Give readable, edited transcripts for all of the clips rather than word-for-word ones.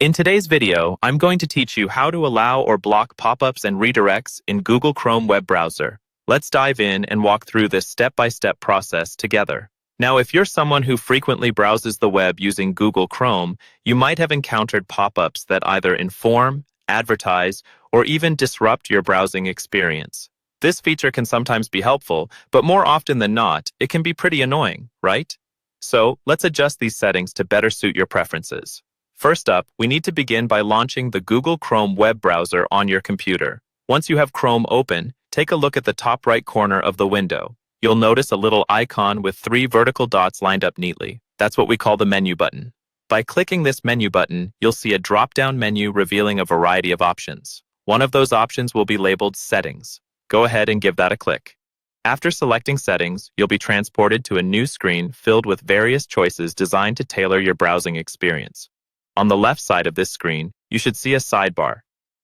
In today's video, I'm going to teach you how to allow or block pop-ups and redirects in Google Chrome web browser. Let's dive in and walk through this step-by-step process together. Now, if you're someone who frequently browses the web using Google Chrome, you might have encountered pop-ups that either inform, advertise, or even disrupt your browsing experience. This feature can sometimes be helpful, but more often than not, it can be pretty annoying, right? So, let's adjust these settings to better suit your preferences. First up, we need to begin by launching the Google Chrome web browser on your computer. Once you have Chrome open, take a look at the top right corner of the window. You'll notice a little icon with 3 vertical dots lined up neatly. That's what we call the menu button. By clicking this menu button, you'll see a drop-down menu revealing a variety of options. One of those options will be labeled Settings. Go ahead and give that a click. After selecting Settings, you'll be transported to a new screen filled with various choices designed to tailor your browsing experience. On the left side of this screen, you should see a sidebar.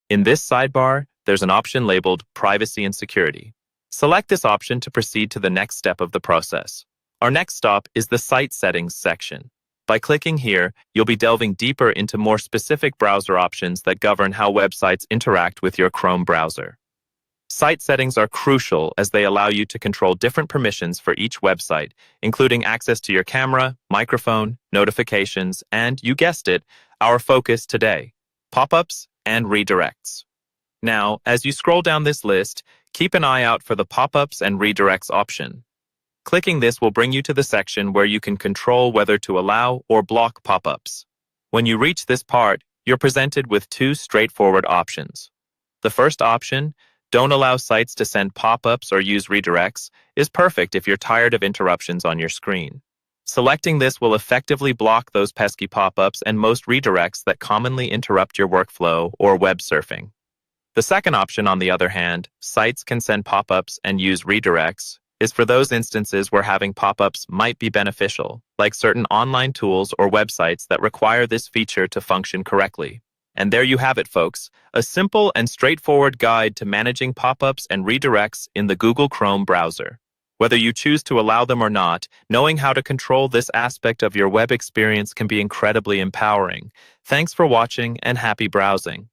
In this sidebar, there's an option labeled Privacy and Security. Select this option to proceed to the next step of the process. Our next stop is the Site Settings section. By clicking here, you'll be delving deeper into more specific browser options that govern how websites interact with your Chrome browser. Site settings are crucial as they allow you to control different permissions for each website, including access to your camera, microphone, notifications, and, you guessed it, our focus today, pop-ups and redirects. Now, as you scroll down this list, keep an eye out for the pop-ups and redirects option. Clicking this will bring you to the section where you can control whether to allow or block pop-ups. When you reach this part, you're presented with 2 straightforward options. The first option, Don't allow sites to send pop-ups or use redirects, is perfect if you're tired of interruptions on your screen. Selecting this will effectively block those pesky pop-ups and most redirects that commonly interrupt your workflow or web surfing. The second option, on the other hand, Sites can send pop-ups and use redirects, is for those instances where having pop-ups might be beneficial, like certain online tools or websites that require this feature to function correctly. And there you have it, folks, a simple and straightforward guide to managing pop-ups and redirects in the Google Chrome browser. Whether you choose to allow them or not, knowing how to control this aspect of your web experience can be incredibly empowering. Thanks for watching and happy browsing.